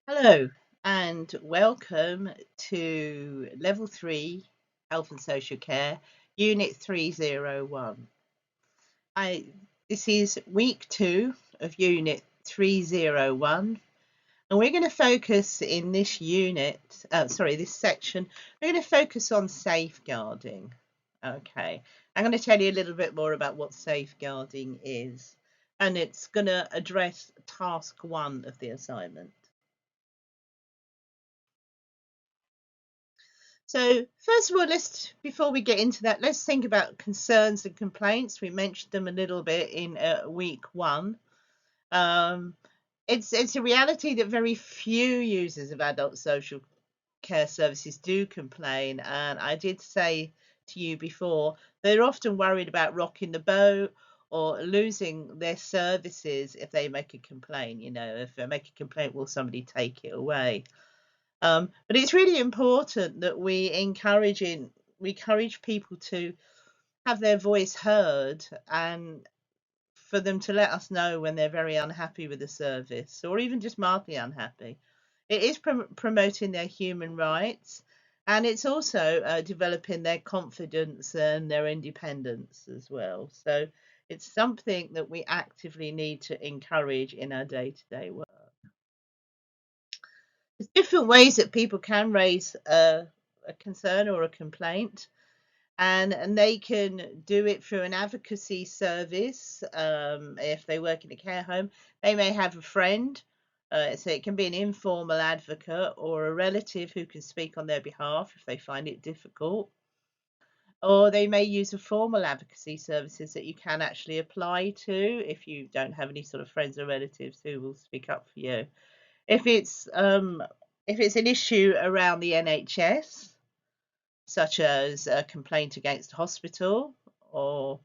Hello and welcome to Level 3 Health and Social Care, Unit 301. This is week 2 of Unit 301, and we're going to focus in this this section, we're going to focus on safeguarding. Okay, I'm going to tell you a little bit more about what safeguarding is, and it's going to address task 1 of the assignment. So first of all, before we get into that, let's think about concerns and complaints. We mentioned them a little bit in week 1. Um, it's a reality that very few users of adult social care services do complain, and I did say to you before they're often worried about rocking the boat or losing their services if they make a complaint. If they make a complaint, will somebody take it away? But it's really important that we encourage people to have their voice heard and for them to let us know when they're very unhappy with the service or even just mildly unhappy. It is promoting their human rights, and it's also developing their confidence and their independence as well. So it's something that we actively need to encourage in our day-to-day work. There's different ways that people can raise a concern or a complaint, and they can do it through an advocacy service. If they work in a care home, they may have a friend, so it can be an informal advocate or a relative who can speak on their behalf if they find it difficult. Or they may use a formal advocacy services that you can actually apply to if you don't have any sort of friends or relatives who will speak up for you. If it's um, if it's an issue around the NHS, such as a complaint against a hospital or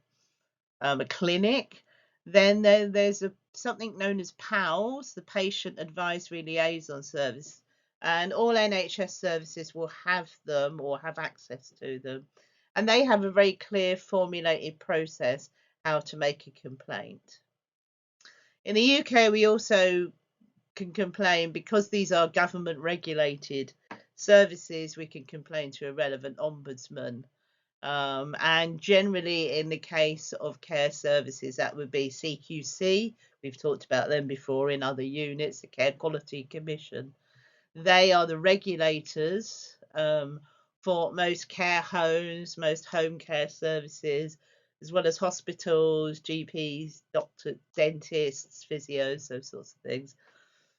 a clinic, then there's something known as PALS, the Patient Advisory Liaison Service, and all NHS services will have them or have access to them, and they have a very clear formulated process how to make a complaint. In the UK, we also can complain because these are government regulated services. We can complain to a relevant ombudsman, and generally in the case of care services that would be CQC. We've talked about them before in other units, the Care Quality Commission. They are the regulators for most care homes, most home care services, as well as hospitals, GPs, doctors, dentists, physios, those sorts of things.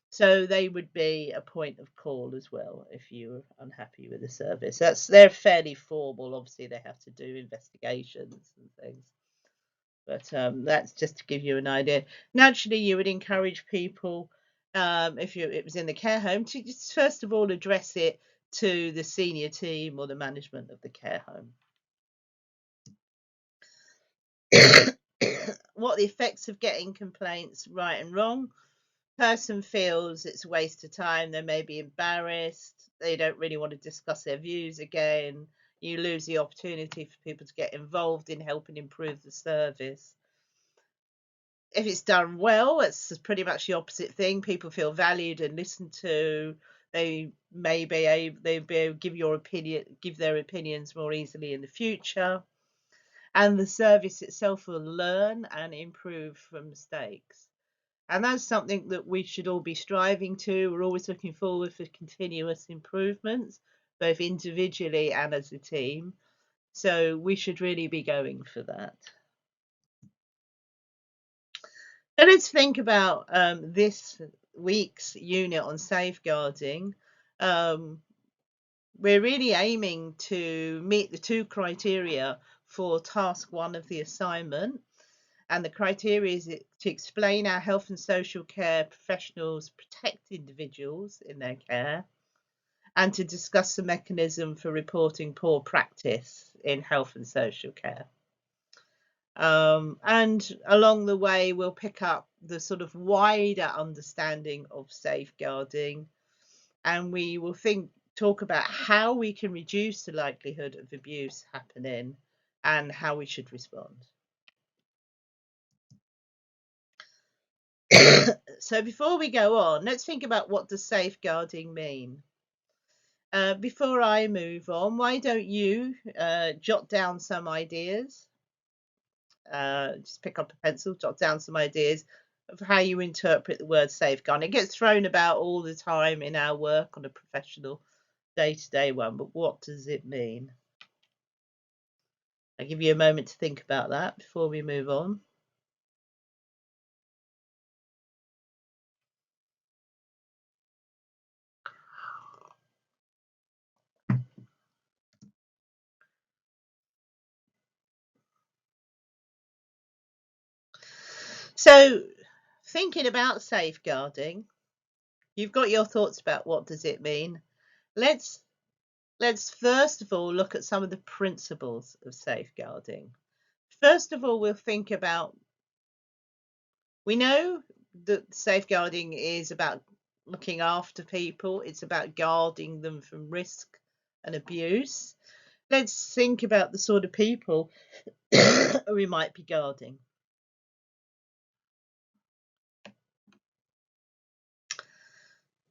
So they would be a point of call as well if you're unhappy with the service. They're fairly formal. Obviously, they have to do investigations and things. But that's just to give you an idea. Naturally, you would encourage people, if it was in the care home, to just first of all address it to the senior team or the management of the care home. What the effects of getting complaints right and wrong? Person feels it's a waste of time, they may be embarrassed, they don't really want to discuss their views again. You lose the opportunity for people to get involved in helping improve the service. If it's done well, it's pretty much the opposite thing. People feel valued and listened to. They may be able to give their opinions more easily in the future, and the service itself will learn and improve from mistakes. And that's something that we should all be striving to. We're always looking forward for continuous improvements, both individually and as a team. So we should really be going for that. So let's think about this week's unit on safeguarding. Um, we're really aiming to meet the 2 criteria for task 1 of the assignment. And the criteria is to explain how health and social care professionals protect individuals in their care, and to discuss the mechanism for reporting poor practice in health and social care. And along the way, we'll pick up the sort of wider understanding of safeguarding, and we will talk about how we can reduce the likelihood of abuse happening and how we should respond. So before we go on, let's think about what does safeguarding mean. Before I move on, why don't you jot down some ideas? Just pick up a pencil, jot down some ideas of how you interpret the word safeguarding. It gets thrown about all the time in our work on a professional day-to-day one, but what does it mean? I'll give you a moment to think about that before we move on. So, thinking about safeguarding, you've got your thoughts about what does it mean. Let's first of all look at some of the principles of safeguarding. First of all, we'll think about, we know that safeguarding is about looking after people, it's about guarding them from risk and abuse. Let's think about the sort of people we might be guarding.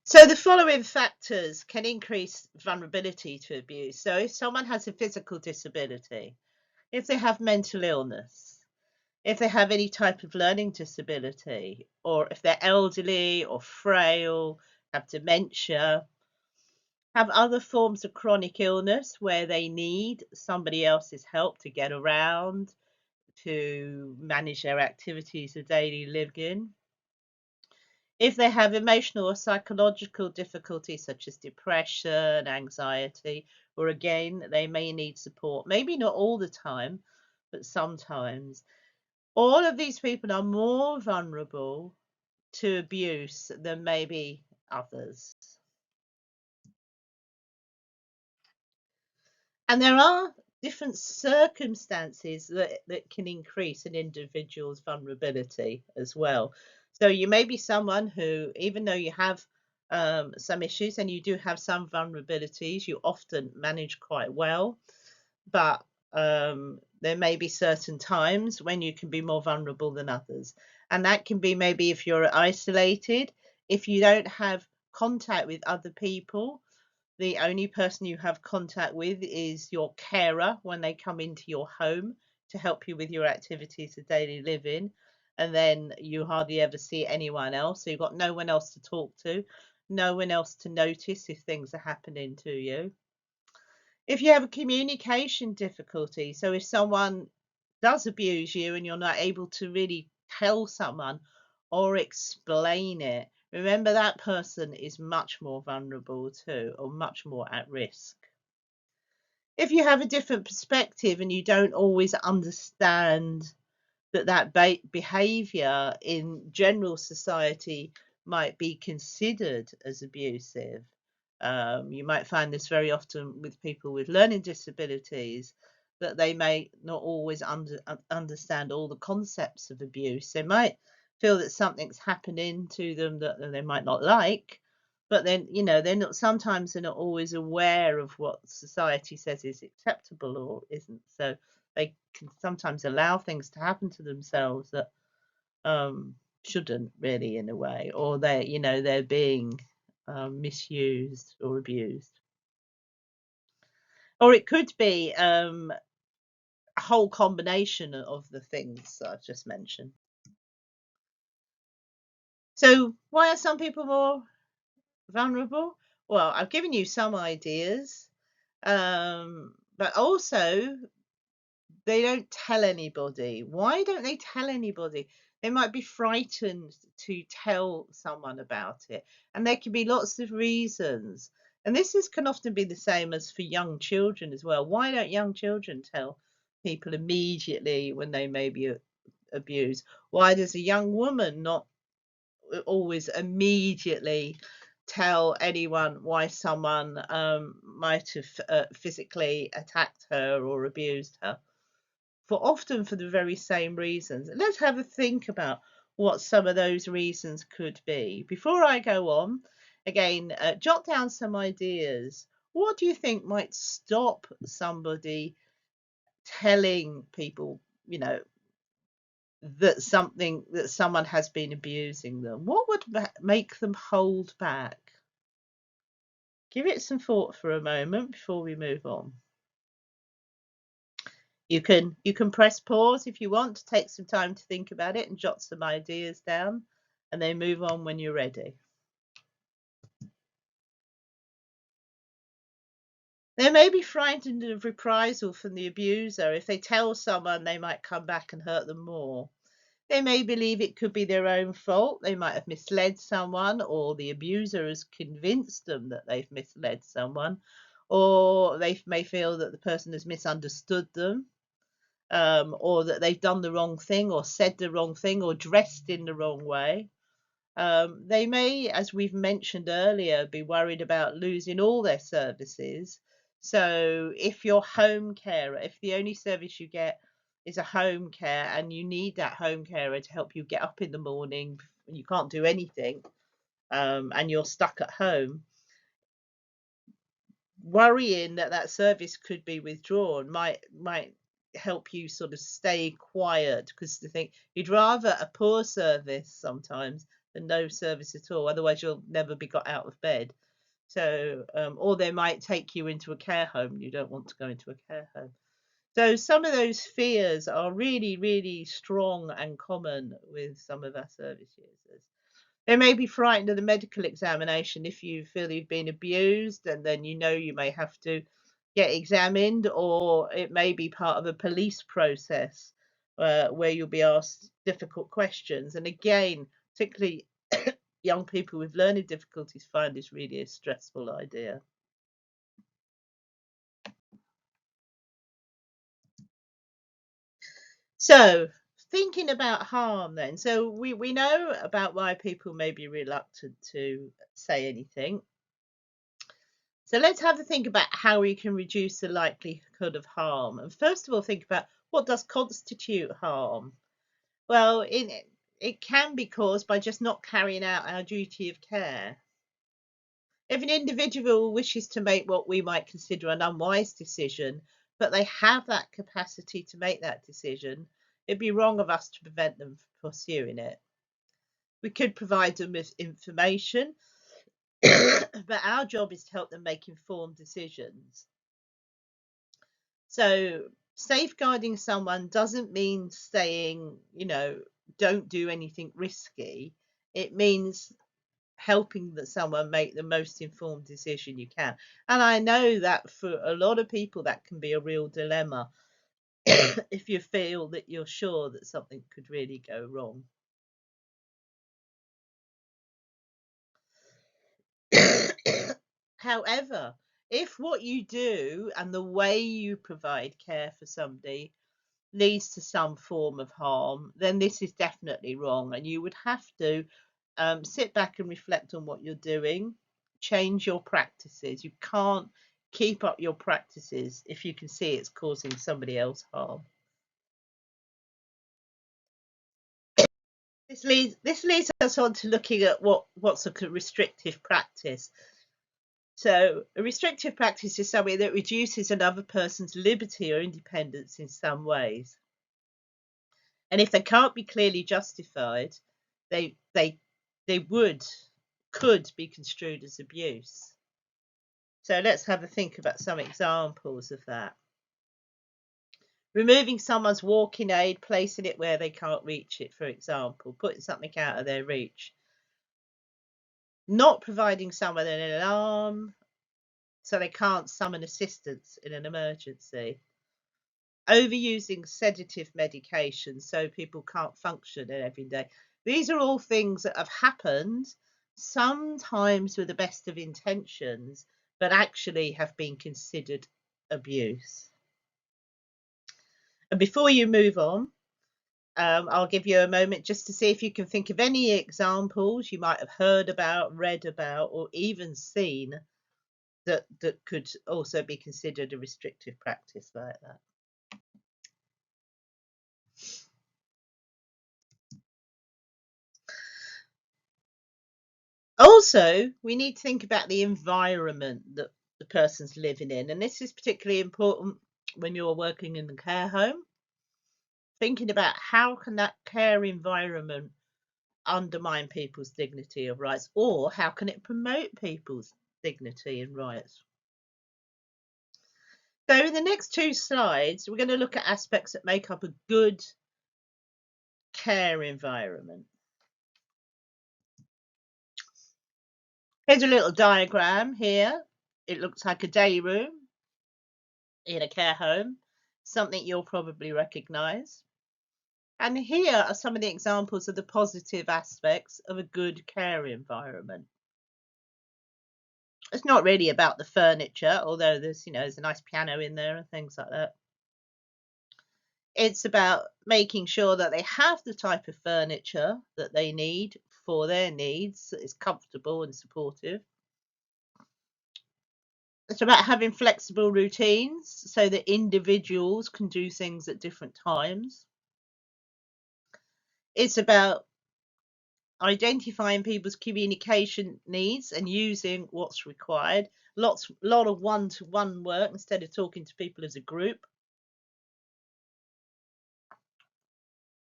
So the following factors can increase vulnerability to abuse. So if someone has a physical disability, if they have mental illness, if they have any type of learning disability, or if they're elderly or frail, have dementia, have other forms of chronic illness where they need somebody else's help to get around, to manage their activities of daily living. If they have emotional or psychological difficulties such as depression, anxiety, or again, they may need support, maybe not all the time, but sometimes. All of these people are more vulnerable to abuse than maybe others. And there are different circumstances that can increase an individual's vulnerability as well. So you may be someone who, even though you have some issues and you do have some vulnerabilities, you often manage quite well. But there may be certain times when you can be more vulnerable than others. And that can be maybe if you're isolated, if you don't have contact with other people, the only person you have contact with is your carer when they come into your home to help you with your activities of daily living. And then you hardly ever see anyone else. So you've got no one else to talk to, no one else to notice if things are happening to you. If you have a communication difficulty, so if someone does abuse you and you're not able to really tell someone or explain it, remember that person is much more vulnerable too, or much more at risk. If you have a different perspective and you don't always understand that behavior in general society might be considered as abusive. You might find this very often with people with learning disabilities, that they may not always understand all the concepts of abuse. They might feel that something's happening to them that they might not like, but then, they're not, sometimes they're not always aware of what society says is acceptable or isn't. So they can sometimes allow things to happen to themselves that shouldn't really, in a way, or they're being misused or abused. Or it could be a whole combination of the things that I've just mentioned. So why are some people more vulnerable? Well, I've given you some ideas, but also they don't tell anybody. Why don't they tell anybody? They might be frightened to tell someone about it. And there can be lots of reasons. And can often be the same as for young children as well. Why don't young children tell people immediately when they may be abused? Why does a young woman not always immediately tell anyone why someone might have physically attacked her or abused her? Often for the very same reasons. Let's have a think about what some of those reasons could be. Before I go on, again, jot down some ideas. What do you think might stop somebody telling people, that someone has been abusing them, what would make them hold back? Give it some thought for a moment before we move on. You can press pause if you want to take some time to think about it and jot some ideas down, and then move on when you're ready. They may be frightened of reprisal from the abuser. If they tell someone, they might come back and hurt them more. They may believe it could be their own fault. They might have misled someone, or the abuser has convinced them that they've misled someone, or they may feel that the person has misunderstood them, or that they've done the wrong thing, or said the wrong thing, or dressed in the wrong way. They may, as we've mentioned earlier, be worried about losing all their services. So if you're home carer, if the only service you get is a home care and you need that home carer to help you get up in the morning and you can't do anything, and you're stuck at home, worrying that that service could be withdrawn might help you sort of stay quiet, because they think you'd rather a poor service sometimes than no service at all. Otherwise, you'll never be got out of bed. So, or they might take you into a care home. You don't want to go into a care home. So some of those fears are really, really strong and common with some of our service users. They may be frightened of the medical examination if you feel you've been abused, and then you may have to get examined, or it may be part of a police process where you'll be asked difficult questions. And again, particularly young people with learning difficulties find this really a stressful idea. So, thinking about harm then. So, we know about why people may be reluctant to say anything. So let's have a think about how we can reduce the likelihood of harm. And first of all, think about what does constitute harm? Well, it can be caused by just not carrying out our duty of care. If an individual wishes to make what we might consider an unwise decision, but they have that capacity to make that decision, it'd be wrong of us to prevent them from pursuing it. We could provide them with information, but our job is to help them make informed decisions. So safeguarding someone doesn't mean saying, don't do anything risky. It means helping someone make the most informed decision you can. And I know that for a lot of people, that can be a real dilemma if you feel that you're sure that something could really go wrong. However, if what you do and the way you provide care for somebody leads to some form of harm, then this is definitely wrong. And you would have to sit back and reflect on what you're doing, change your practices. You can't keep up your practices if you can see it's causing somebody else harm. This leads us on to looking at what's a restrictive practice. So a restrictive practice is something that reduces another person's liberty or independence in some ways. And if they can't be clearly justified, they could be construed as abuse. So let's have a think about some examples of that. Removing someone's walking aid, placing it where they can't reach it, for example, putting something out of their reach. Not providing someone an alarm so they can't summon assistance in an emergency. Overusing sedative medication so people can't function every day. These are all things that have happened, sometimes with the best of intentions, but actually have been considered abuse. And before you move on, I'll give you a moment just to see if you can think of any examples you might have heard about, read about, or even seen that could also be considered a restrictive practice like that. Also, we need to think about the environment that the person's living in, and this is particularly important when you're working in the care home. thinking about how can that care environment undermine people's dignity of rights, or how can it promote people's dignity and rights? So in the next two slides, we're going to look at aspects that make up a good care environment. Here's a little diagram here. It looks like a day room in a care home, something you'll probably recognise. And here are some of the examples of the positive aspects of a good care environment. It's not really about the furniture, although there's a nice piano in there and things like that. It's about making sure that they have the type of furniture that they need for their needs, that is comfortable and supportive. It's about having flexible routines so that individuals can do things at different times. It's about identifying people's communication needs and using what's required. Lot of one-to-one work instead of talking to people as a group.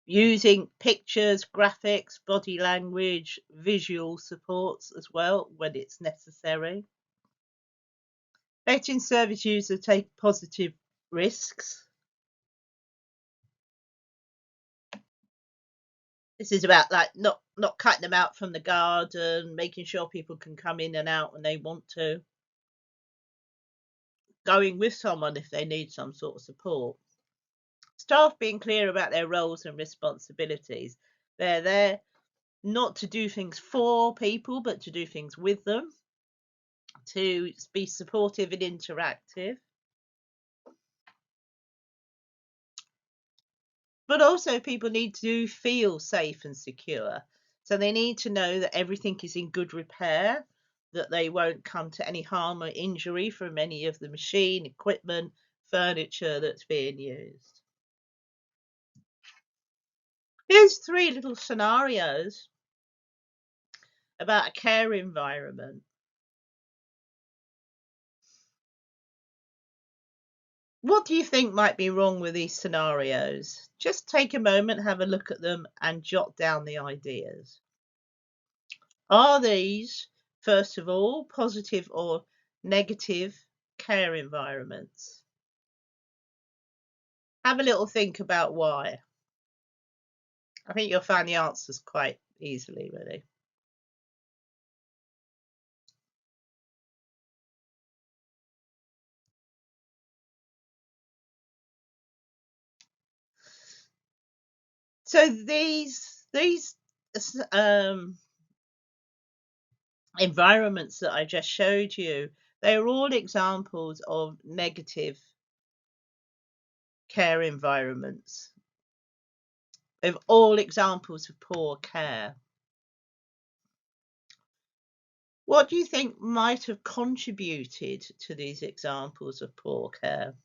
Using pictures, graphics, body language, visual supports as well when it's necessary. Letting service users take positive risks. This is about like not cutting them out from the garden, making sure people can come in and out when they want to. Going with someone if they need some sort of support. Staff being clear about their roles and responsibilities. They're there not to do things for people, but to do things with them, to be supportive and interactive. But also people need to feel safe and secure. So they need to know that everything is in good repair, that they won't come to any harm or injury from any of the machine, equipment, furniture that's being used. Here's three little scenarios about a care environment. What do you think might be wrong with these scenarios? Just take a moment, have a look at them, and jot down the ideas. Are these, first of all, positive or negative care environments? Have a little think about why. I think you'll find the answers quite easily, really. So these environments that I just showed you, they are all examples of negative care environments. They're all examples of poor care. What do you think might have contributed to these examples of poor care?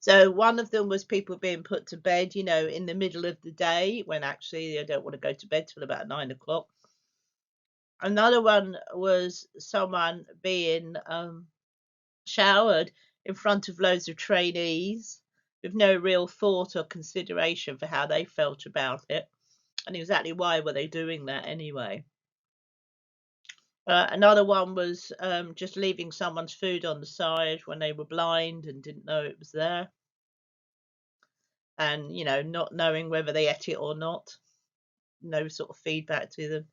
So one of them was people being put to bed, in the middle of the day when actually they don't want to go to bed till about 9 o'clock. Another one was someone being showered in front of loads of trainees with no real thought or consideration for how they felt about it. And exactly why were they doing that anyway? Another one was just leaving someone's food on the side when they were blind and didn't know it was there. And, not knowing whether they ate it or not. No sort of feedback to them.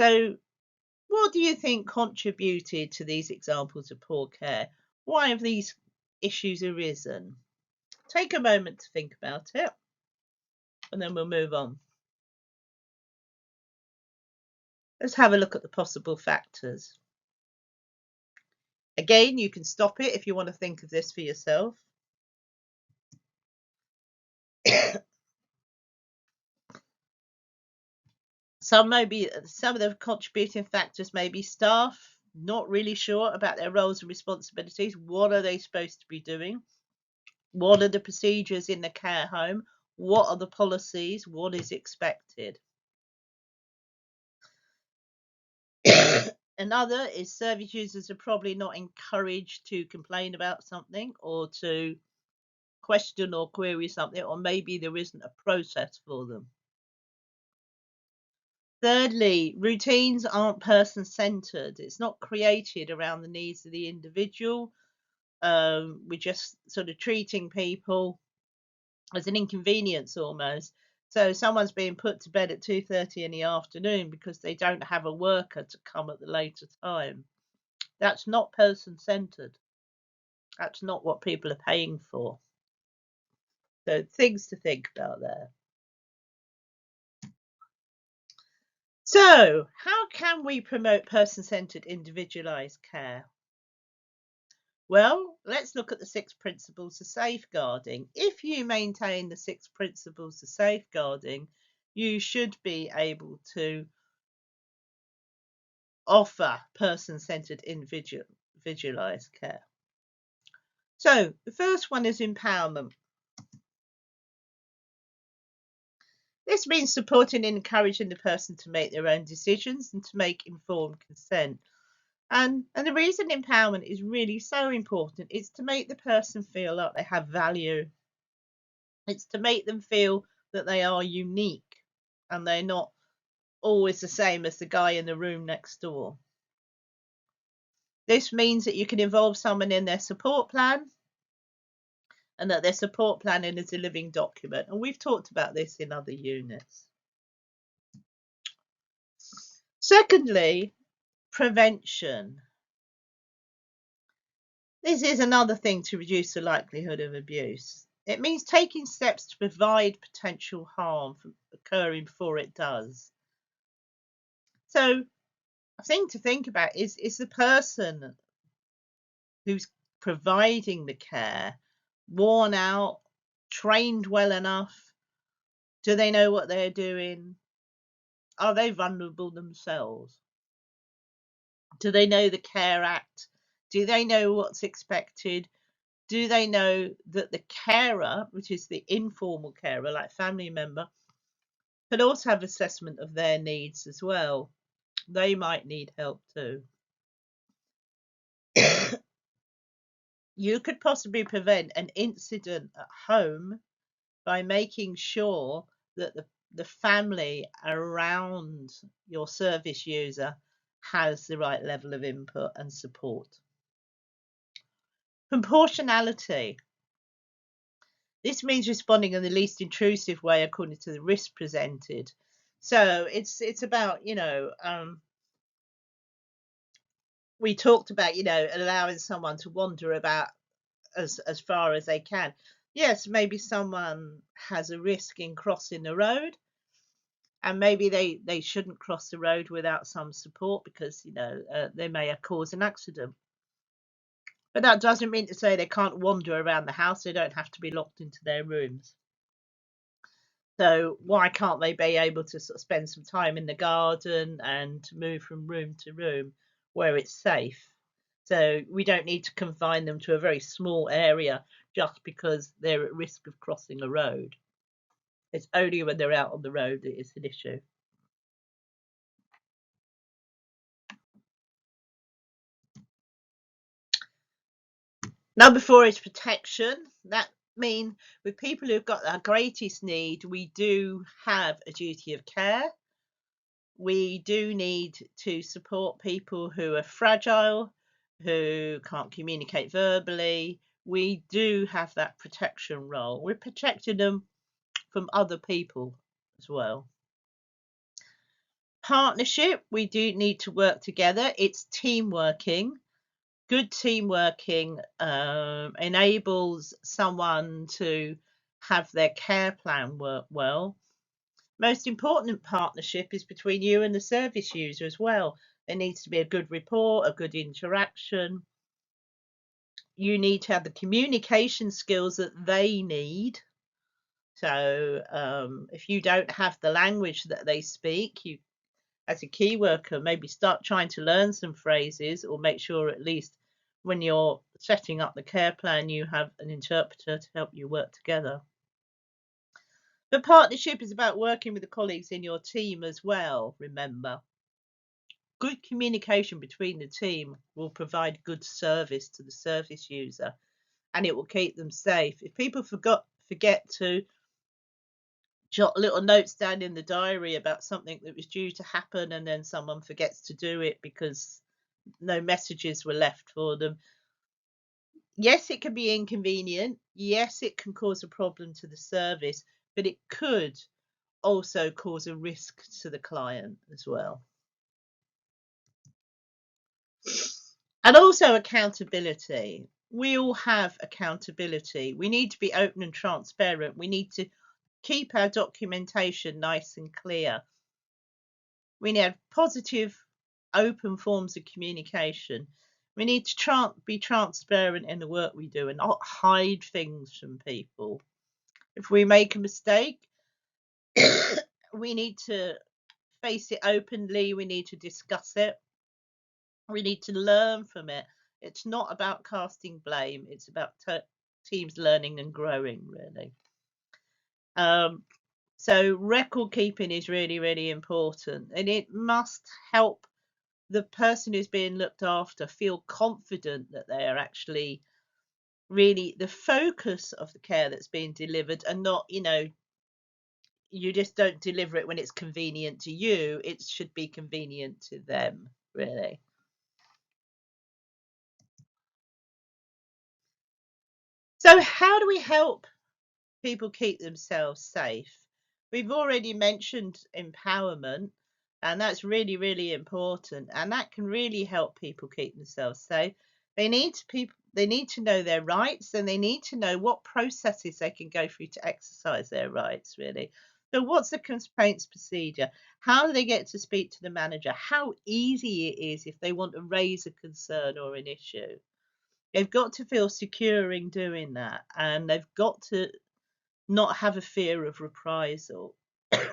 So what do you think contributed to these examples of poor care? Why have these issues arisen? Take a moment to think about it, and then we'll move on. Let's have a look at the possible factors. Again, you can stop it if you want to think of this for yourself. Some of the contributing factors may be staff not really sure about their roles and responsibilities. What are they supposed to be doing? What are the procedures in the care home? What are the policies? What is expected? Another is service users are probably not encouraged to complain about something or to question or query something, or maybe there isn't a process for them. Thirdly, routines aren't person-centered. It's not created around the needs of the individual. We're just sort of treating people as an inconvenience almost. So someone's being put to bed at 2:30 in the afternoon because they don't have a worker to come at the later time. That's not person-centered. That's not what people are paying for. So things to think about there. So how can we promote person-centered individualized care? Well, let's look at the 6 principles of safeguarding. If you maintain the 6 principles of safeguarding, you should be able to offer person-centered individualized care. So the first one is empowerment. This means supporting and encouraging the person to make their own decisions and to make informed consent. And the reason empowerment is really so important is to make the person feel like they have value. It's to make them feel that they are unique and they're not always the same as the guy in the room next door. This means that you can involve someone in their support plan and that their support planning is a living document. And we've talked about this in other units. Secondly, prevention. This is another thing to reduce the likelihood of abuse. It means taking steps to provide potential harm from occurring before it does. So a thing to think about is the person who's providing the care worn out, trained well enough? Do they know what they're doing? Are they vulnerable themselves? Do they know the Care Act? Do they know what's expected? Do they know that the carer, which is the informal carer, like family member, could also have assessment of their needs as well? They might need help too. You could possibly prevent an incident at home by making sure that the family around your service user has the right level of input and support. Proportionality. This means responding in the least intrusive way according to the risk presented. So it's about, we talked about, allowing someone to wander about as far as they can. Yes, maybe someone has a risk in crossing the road, and maybe they shouldn't cross the road without some support because they may have caused an accident. But that doesn't mean to say they can't wander around the house. They don't have to be locked into their rooms. So why can't they be able to sort of spend some time in the garden and move from room to room where it's safe? So we don't need to confine them to a very small area just because they're at risk of crossing a road. It's only when they're out on the road that it's an issue. Number 4 is protection. That means with people who've got our greatest need, we do have a duty of care. We do need to support people who are fragile, who can't communicate verbally. We do have that protection role. We're protecting them from other people as well. Partnership, we do need to work together. It's team working. Good team working enables someone to have their care plan work well. Most important partnership is between you and the service user as well. There needs to be a good rapport, a good interaction. You need to have the communication skills that they need. So if you don't have the language that they speak, you, as a key worker, maybe start trying to learn some phrases, or make sure at least when you're setting up the care plan, you have an interpreter to help you work together. The partnership is about working with the colleagues in your team as well, remember. Good communication between the team will provide good service to the service user, and it will keep them safe. If people forget to jot little notes down in the diary about something that was due to happen, and then someone forgets to do it because no messages were left for them, yes, it can be inconvenient. Yes, it can cause a problem to the service, but it could also cause a risk to the client as well. And also accountability. We all have accountability. We need to be open and transparent. We need to keep our documentation nice and clear. We need positive, open forms of communication. We need to be transparent in the work we do and not hide things from people. If we make a mistake, we need to face it openly. We need to discuss it. We need to learn from it. It's not about casting blame. It's about teams learning and growing, really. So record keeping is really, really important, and it must help the person who's being looked after feel confident that they are actually really the focus of the care that's being delivered, and not, you just don't deliver it when it's convenient to you. It should be convenient to them, really. So how do we help people keep themselves safe? We've already mentioned empowerment, and that's really, really important. And that can really help people keep themselves safe. They need to know their rights, and they need to know what processes they can go through to exercise their rights, really. So what's the complaints procedure? How do they get to speak to the manager? How easy it is if they want to raise a concern or an issue. They've got to feel secure in doing that, and they've got to not have a fear of reprisal. It's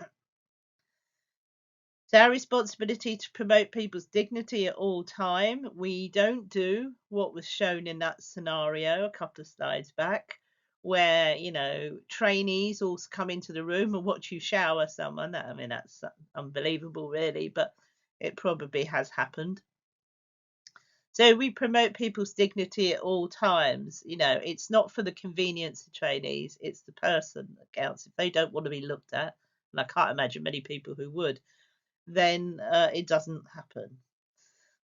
our responsibility to promote people's dignity at all time. We don't do what was shown in that scenario a couple of slides back, where trainees all come into the room and watch you shower someone. I mean, that's unbelievable, really, but it probably has happened. So we promote people's dignity at all times. It's not for the convenience of trainees, it's the person that counts. If they don't want to be looked at, and I can't imagine many people who would, then it doesn't happen.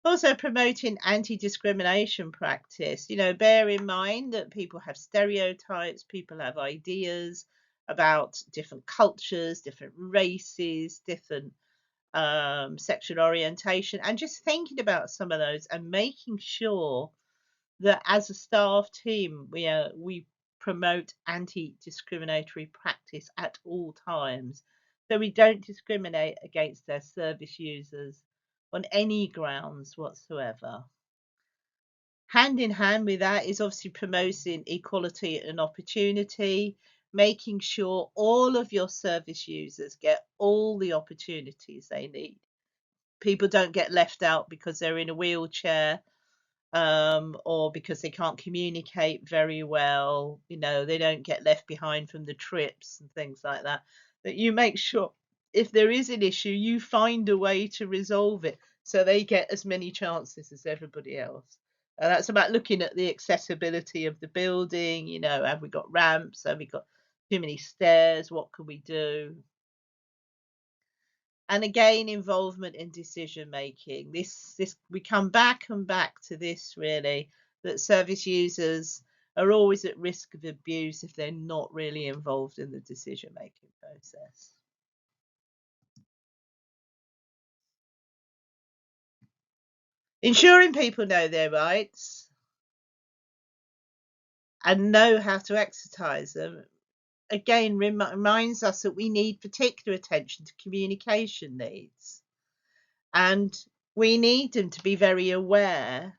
Also promoting anti-discrimination practice. Bear in mind that people have stereotypes, people have ideas about different cultures, different races, different sexual orientation, and just thinking about some of those and making sure that as a staff team we promote anti-discriminatory practice at all times, so we don't discriminate against their service users on any grounds whatsoever. Hand in hand with that is obviously promoting equality and opportunity, making sure all of your service users get all the opportunities they need. People don't get left out because they're in a wheelchair, or because they can't communicate very well. They don't get left behind from the trips and things like that. That you make sure if there is an issue, you find a way to resolve it so they get as many chances as everybody else. And that's about looking at the accessibility of the building. Have we got ramps? Have we got too many stairs? What can we do? And again, involvement in decision making. This we come back and back to this, really, that service users are always at risk of abuse if they're not really involved in the decision making process. Ensuring people know their rights and know how to exercise them, again, reminds us that we need particular attention to communication needs, and we need them to be very aware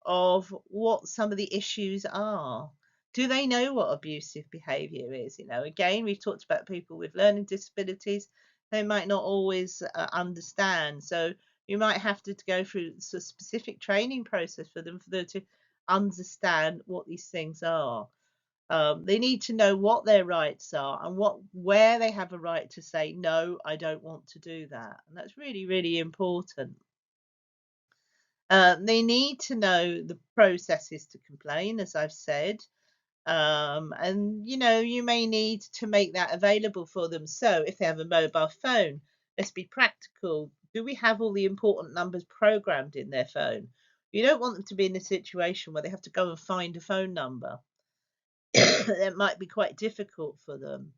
of what some of the issues are. Do they know what abusive behaviour is? Again, we've talked about people with learning disabilities. They might not always understand. So you might have to go through a specific training process for them to understand what these things are. They need to know what their rights are and where they have a right to say, no, I don't want to do that. And that's really, really important. They need to know the processes to complain, as I've said. And you may need to make that available for them. So if they have a mobile phone, let's be practical. Do we have all the important numbers programmed in their phone? You don't want them to be in a situation where they have to go and find a phone number. That might be quite difficult for them.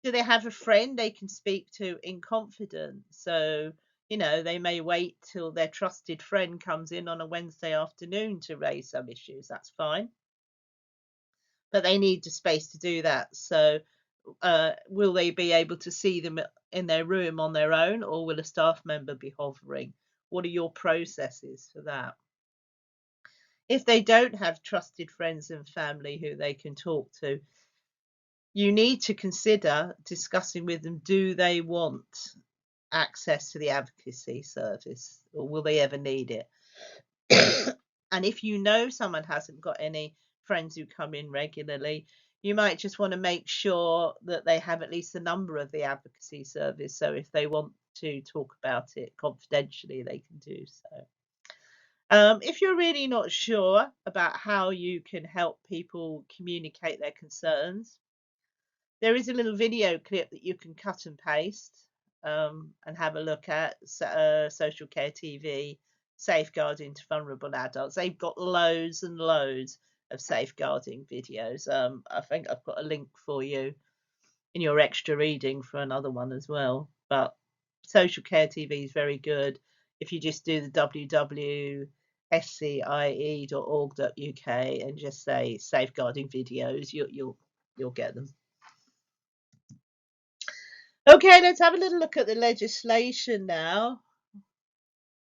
Do they have a friend they can speak to in confidence? So, they may wait till their trusted friend comes in on a Wednesday afternoon to raise some issues. That's fine. But they need the space to do that. So, will they be able to see them in their room on their own, or will a staff member be hovering? What are your processes for that? If they don't have trusted friends and family who they can talk to, you need to consider discussing with them, do they want access to the advocacy service, or will they ever need it? And if you know someone hasn't got any friends who come in regularly, you might just want to make sure that they have at least the number of the advocacy service. So if they want to talk about it confidentially, they can do so. If you're really not sure about how you can help people communicate their concerns, there is a little video clip that you can cut and paste and have a look at. Social Care TV, Safeguarding to Vulnerable Adults. They've got loads and loads of safeguarding videos. I think I've got a link for you in your extra reading for another one as well. But Social Care TV is very good. If you just do the www.scie.org.uk and just say safeguarding videos, you'll get them. Okay, let's have a little look at the legislation now.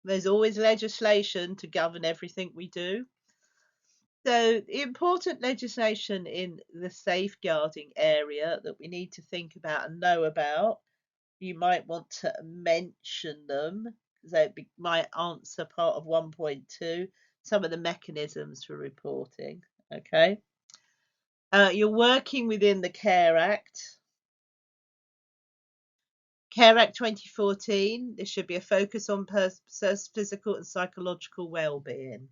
There's always legislation to govern everything we do. So, the important legislation in the safeguarding area that we need to think about and know about, you might want to mention them because they might answer part of 1.2, some of the mechanisms for reporting. Okay. You're working within the Care Act. Care Act 2014, there should be a focus on physical and psychological well-being.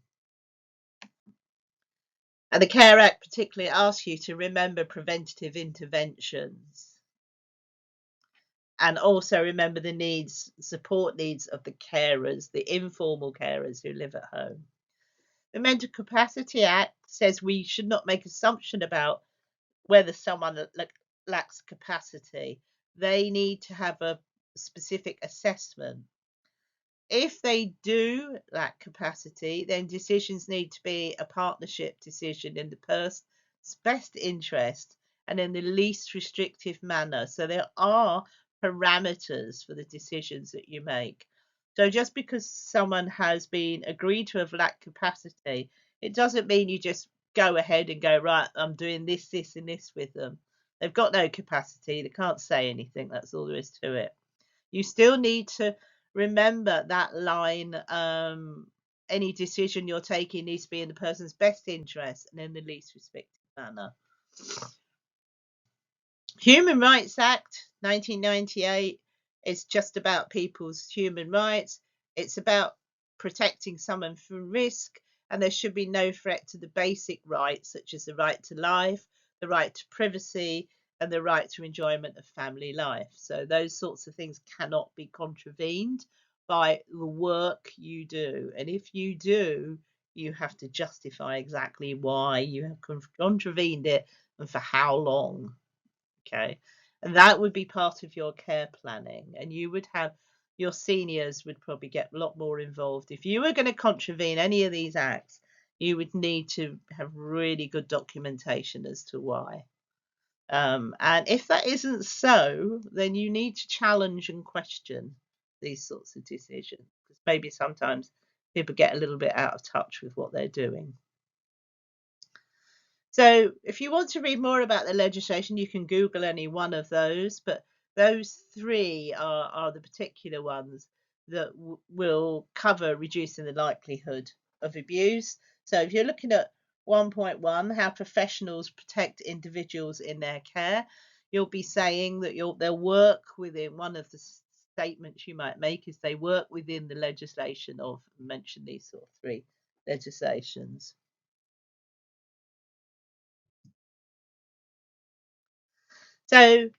And the Care Act particularly asks you to remember preventative interventions and also remember the support needs of the carers, the informal carers who live at home. The Mental Capacity Act says we should not make assumption about whether someone lacks capacity. They need to have a specific assessment. If they do lack capacity, then decisions need to be a partnership decision in the person's best interest and in the least restrictive manner. So there are parameters for the decisions that you make. So just because someone has been agreed to have lacked capacity, it doesn't mean you just go ahead and go, right, I'm doing this, this, and this with them. They've got no capacity. They can't say anything. That's all there is to it. You still need to remember that line, any decision you're taking needs to be in the person's best interest and in the least restrictive manner. Human Rights Act 1998 is just about people's human rights. It's about protecting someone from risk, and there should be no threat to the basic rights such as the right to life, the right to privacy, and the right to enjoyment of family life. So those sorts of things cannot be contravened by the work you do. And if you do, you have to justify exactly why you have contravened it and for how long. Okay. And that would be part of your care planning. And you would have your seniors would probably get a lot more involved. If you were going to contravene any of these acts, you would need to have really good documentation as to why. And if that isn't so, then you need to challenge and question these sorts of decisions because maybe sometimes people get a little bit out of touch with what they're doing. So if you want to read more about the legislation, you can Google any one of those, but those three are the particular ones that will cover reducing the likelihood of abuse. So if you're looking at 1.1, how professionals protect individuals in their care, you'll be saying that they'll work within one of the statements you might make is they work within the legislation of mention these sort of three legislations. So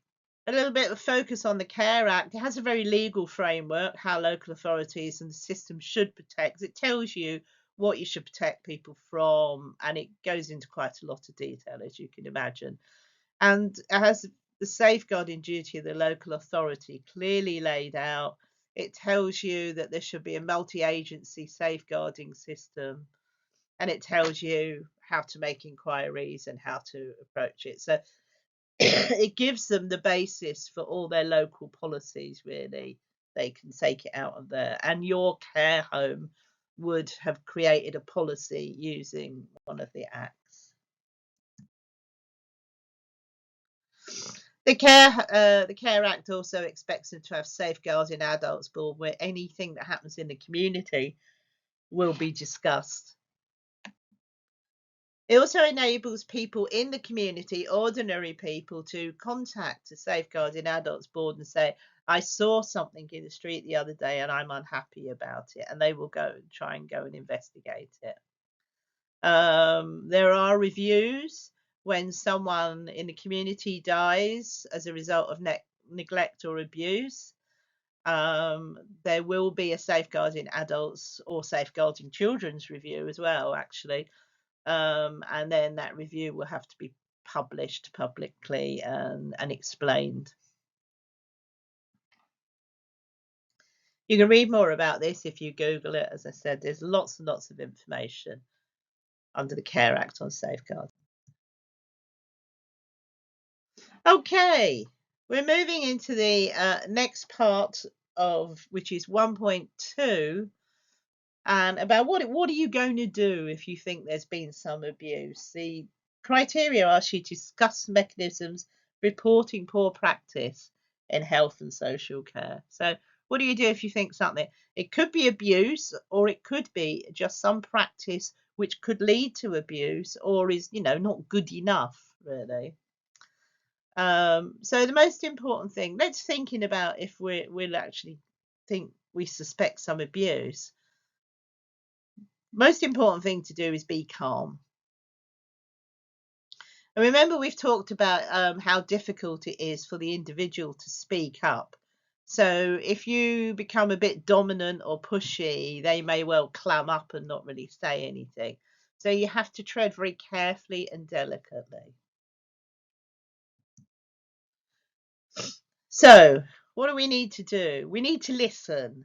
a little bit of focus on the Care Act. It has a very legal framework, how local authorities and the system should protect. It tells you what you should protect people from, and it goes into quite a lot of detail, as you can imagine. And it has the safeguarding duty of the local authority clearly laid out. It tells you that there should be a multi-agency safeguarding system, and it tells you how to make inquiries and how to approach it. So it gives them the basis for all their local policies, really. They can take it out of there. And your care home would have created a policy using one of the acts. The Care Act also expects them to have safeguarding adults board where anything that happens in the community will be discussed. It also enables people in the community, ordinary people, to contact the Safeguarding Adults Board and say, I saw something in the street the other day and I'm unhappy about it. And they will go and try and go and investigate it. There are reviews when someone in the community dies as a result of neglect or abuse. There will be a Safeguarding Adults or Safeguarding Children's review as well, actually. And then that review will have to be published publicly and explained. You can read more about this if you Google it. As I said, there's lots and lots of information under the Care Act on safeguarding. Okay, we're moving into the next part of which is 1.2. And about what are you going to do if you think there's been some abuse? The criteria asks you to discuss mechanisms reporting poor practice in health and social care. So what do you do if you think something? It could be abuse, or it could be just some practice which could lead to abuse, or is not good enough, really. So the most important thing, let's thinking about if we'll actually think we suspect some abuse. Most important thing to do is be calm. And remember, we've talked about how difficult it is for the individual to speak up. So if you become a bit dominant or pushy, they may well clam up and not really say anything. So you have to tread very carefully and delicately. So what do we need to do? We need to listen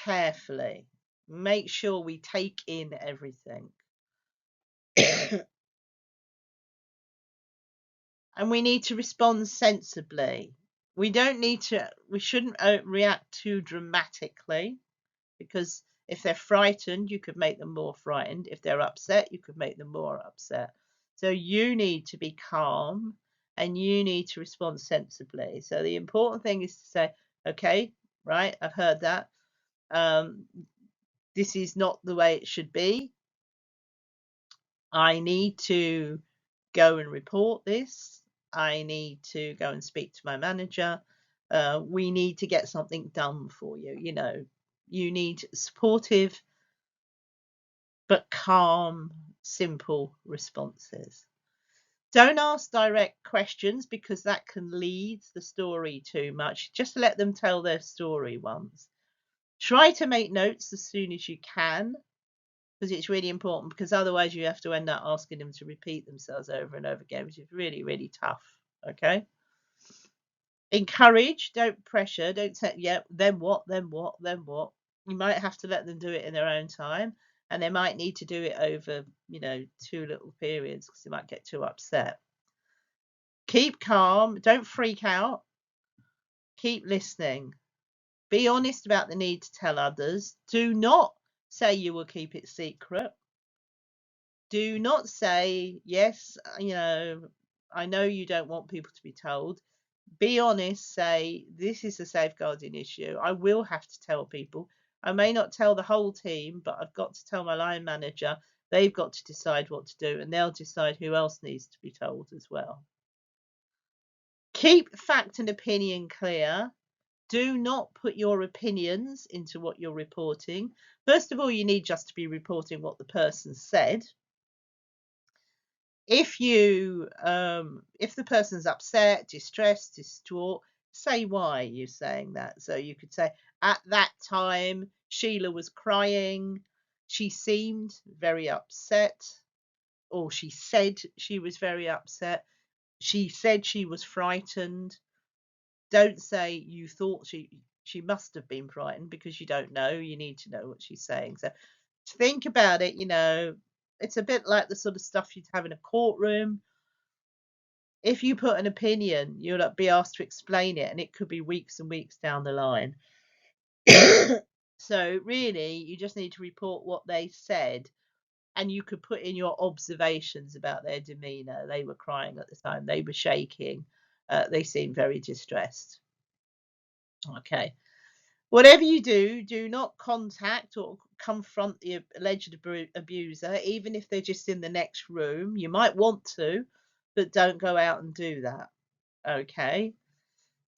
carefully. Make sure we take in everything. And we need to respond sensibly. We shouldn't react too dramatically, because if they're frightened, you could make them more frightened. If they're upset, you could make them more upset. So you need to be calm and you need to respond sensibly. So the important thing is to say, okay, right, I've heard that. This is not the way it should be. I need to go and report this. I need to go and speak to my manager. We need to get something done for you. You need supportive but calm, simple responses. Don't ask direct questions because that can lead the story too much. Just let them tell their story once. Try to make notes as soon as you can, because it's really important, because otherwise you have to end up asking them to repeat themselves over and over again, which is really, really tough. Okay. Encourage, don't pressure, don't say, yeah, then what, then what, then what. You might have to let them do it in their own time, and they might need to do it over, 2 little periods because they might get too upset. Keep calm, don't freak out, keep listening. Be honest about the need to tell others. Do not say you will keep it secret. Do not say, yes, I know you don't want people to be told. Be honest, say, this is a safeguarding issue. I will have to tell people. I may not tell the whole team, but I've got to tell my line manager. They've got to decide what to do, and they'll decide who else needs to be told as well. Keep fact and opinion clear. Do not put your opinions into what you're reporting. First of all, you need just to be reporting what the person said. If you if the person's upset, distressed, distraught, say why you're saying that. So you could say, at that time Sheila was crying, she seemed very upset, or she said she was very upset, she said she was frightened. Don't say you thought she must have been frightened, because you don't know. You need to know what she's saying. So think about it, it's a bit like the sort of stuff you'd have in a courtroom. If you put an opinion, you'll be asked to explain it, and it could be weeks and weeks down the line. So really, you just need to report what they said, and you could put in your observations about their demeanour. They were crying at the time, they were shaking, they seemed very distressed. Okay. Whatever you do, do not contact or confront the alleged abuser, even if they're just in the next room. You might want to, but don't go out and do that. Okay.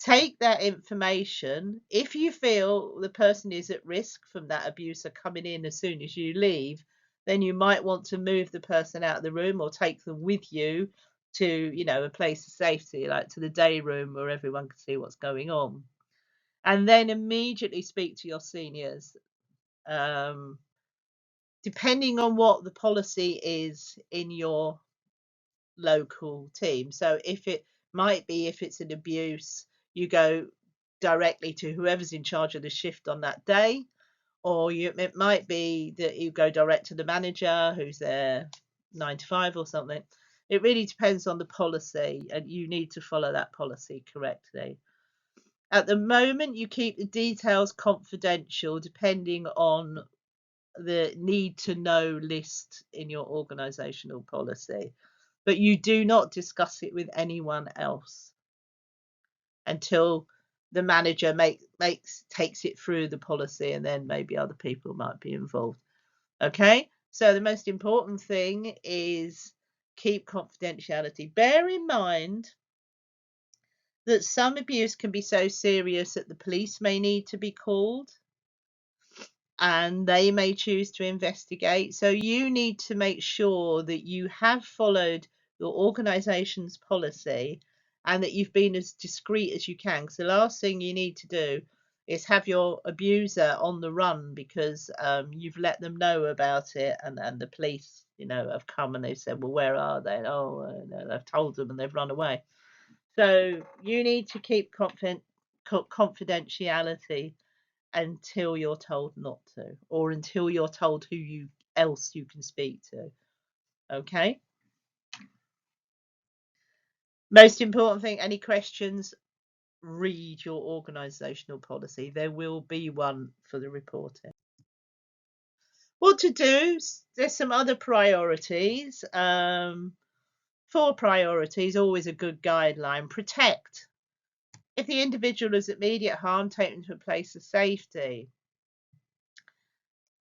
Take that information. If you feel the person is at risk from that abuser coming in as soon as you leave, then you might want to move the person out of the room, or take them with you to, a place of safety, like to the day room where everyone can see what's going on. And then immediately speak to your seniors. Um, Depending on what the policy is in your local team. So if it might be, if it's an abuse, you go directly to whoever's in charge of the shift on that day, or it might be that you go direct to the manager who's there 9 to 5 or something. It really depends on the policy, and you need to follow that policy correctly. At the moment, you keep the details confidential, depending on the need to know list in your organizational policy, but you do not discuss it with anyone else until the manager takes it through the policy, and then maybe other people might be involved. Okay, so the most important thing is keep confidentiality. Bear in mind that some abuse can be so serious that the police may need to be called, and they may choose to investigate. So you need to make sure that you have followed your organization's policy, and that you've been as discreet as you can. Because the last thing you need to do is have your abuser on the run, because you've let them know about it, and the police, have come and they've said, well, where are they? Oh, no, I've told them and they've run away. So you need to keep confidentiality until you're told not to, or until you're told who else you can speak to. Okay. Most important thing, any questions, read your organizational policy. There will be one for the reporting. What to do? There's some other priorities. 4 priorities, always a good guideline. Protect. If the individual is at immediate harm, take them to a place of safety.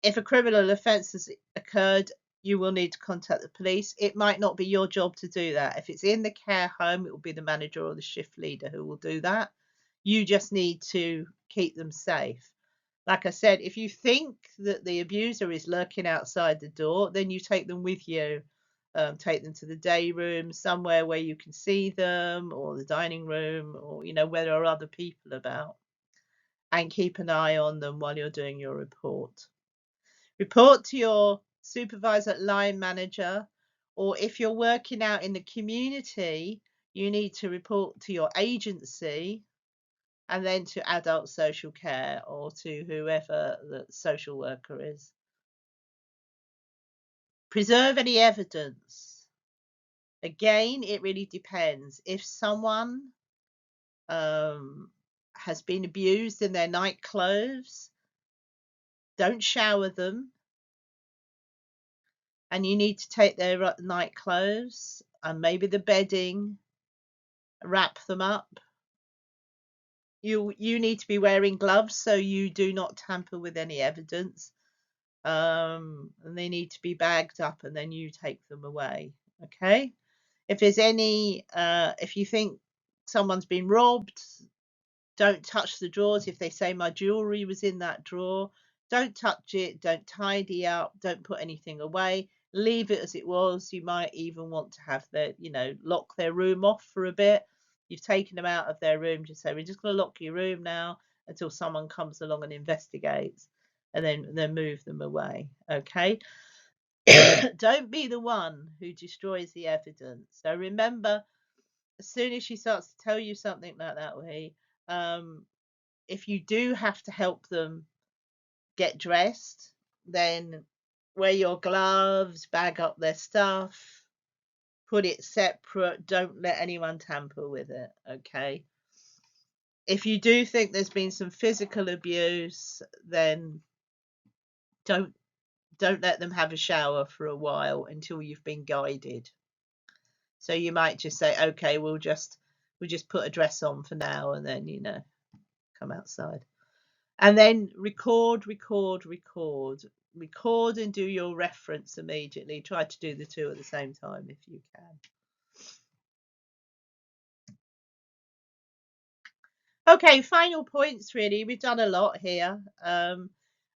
If a criminal offence has occurred, you will need to contact the police. It might not be your job to do that. If it's in the care home, it will be the manager or the shift leader who will do that. You just need to keep them safe. Like I said, if you think that the abuser is lurking outside the door, then you take them with you. Take them to the day room, somewhere where you can see them, or the dining room, or where there are other people about, and keep an eye on them while you're doing your report. Report to your supervisor, line manager, or if you're working out in the community, you need to report to your agency, and then to adult social care, or to whoever the social worker is. Preserve any evidence. Again, it really depends. If someone has been abused in their night clothes, don't shower them, and you need to take their night clothes and maybe the bedding, wrap them up. You need to be wearing gloves, so you do not tamper with any evidence. And they need to be bagged up, and then you take them away. Okay. If there's any, if you think someone's been robbed, don't touch the drawers. If they say my jewelry was in that drawer, don't touch it. Don't tidy up. Don't put anything away. leave it as it was. You might even want to have their, lock their room off for a bit. You've taken them out of their room, just say, we're just going to lock your room now until someone comes along and investigates, and then move them away. Okay. Don't be the one who destroys the evidence. So remember, as soon as she starts to tell you something like that way, if you do have to help them get dressed, then wear your gloves, bag up their stuff, put it separate, don't let anyone tamper with it. Okay. If you do think there's been some physical abuse, then don't let them have a shower for a while until you've been guided. So you might just say, okay, we'll just put a dress on for now, and then come outside. And then record, and do your reference immediately. Try to do the two at the same time if you can. Okay, final points really. We've done a lot here.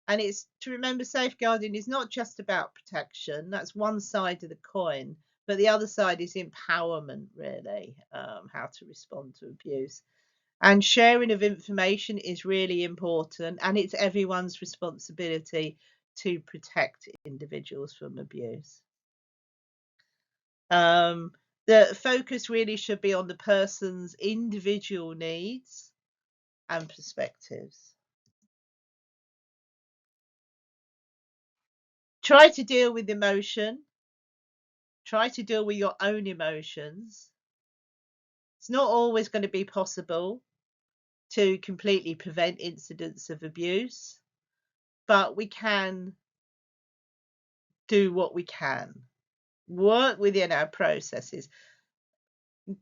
And it's to remember safeguarding is not just about protection. That's one side of the coin. But the other side is empowerment, really, how to respond to abuse. And sharing of information is really important, and it's everyone's responsibility to protect individuals from abuse. The focus really should be on the person's individual needs and perspectives. Try to deal with emotion. Try to deal with your own emotions. It's not always going to be possible to completely prevent incidents of abuse, but we can do what we can. Work within our processes.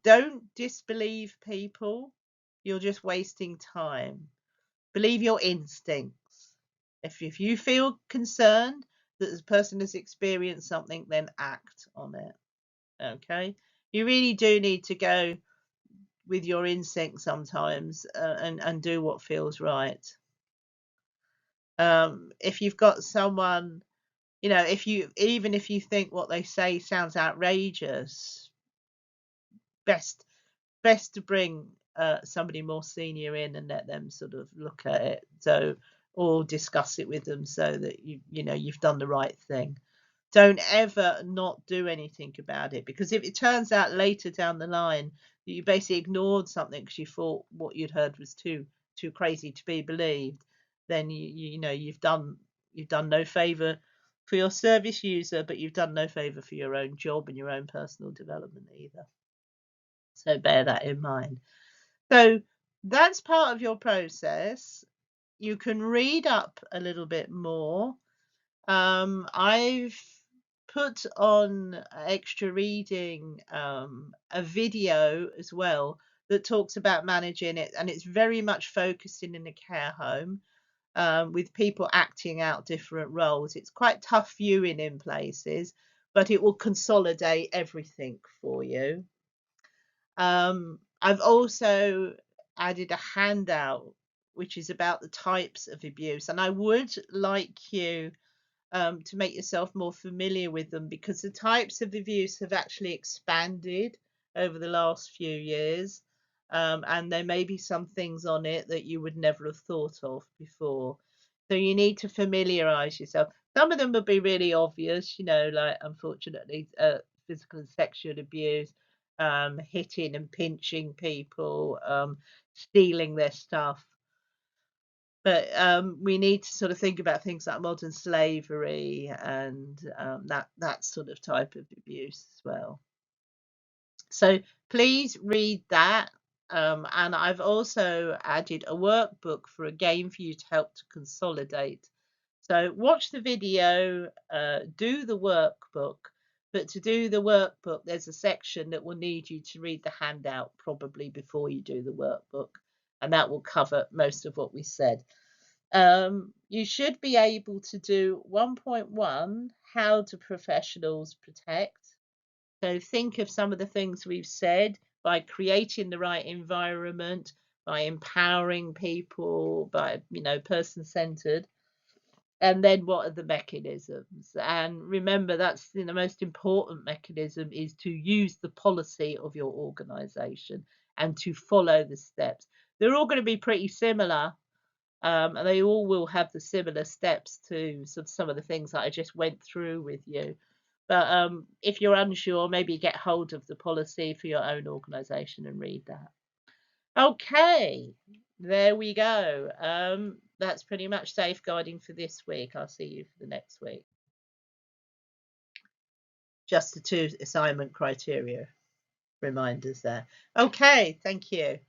Don't disbelieve people. You're just wasting time. Believe your instincts. If you feel concerned that this person has experienced something, then act on it. Okay? You really do need to go with your instinct sometimes, and do what feels right. If you've got someone, even if you think what they say sounds outrageous, best to bring somebody more senior in and let them sort of look at it, or discuss it with them, so that you've done the right thing. Don't ever not do anything about it, because if it turns out later down the line that you basically ignored something because you thought what you'd heard was too crazy to be believed, then you've done no favor for your service user, but you've done no favor for your own job and your own personal development either. So bear that in mind. So that's part of your process. You can read up a little bit more. I've put on extra reading, a video as well that talks about managing it, and it's very much focusing in a care home, with people acting out different roles. It's quite tough viewing in places, but it will consolidate everything for you. I've also added a handout which is about the types of abuse, and I would like you to make yourself more familiar with them, because the types of abuse have actually expanded over the last few years, and there may be some things on it that you would never have thought of before. So you need to familiarize yourself. Some of them will be really obvious, like, unfortunately, physical and sexual abuse, hitting and pinching people, stealing their stuff. But we need to sort of think about things like modern slavery and that sort of type of abuse as well. So please read that. And I've also added a workbook for a game for you to help to consolidate. So watch the video, do the workbook. But to do the workbook, there's a section that will need you to read the handout probably before you do the workbook. And that will cover most of what we said. You should be able to do 1.1, how do professionals protect? So think of some of the things we've said, by creating the right environment, by empowering people, by, person-centered. And then what are the mechanisms? And remember, that's the most important mechanism is to use the policy of your organization and to follow the steps. They're all going to be pretty similar, and they all will have the similar steps to some of the things that I just went through with you. But if you're unsure, maybe get hold of the policy for your own organization and read that. Okay, there we go. That's pretty much safeguarding for this week. I'll see you for the next week. Just the 2 assignment criteria reminders there. Okay, thank you.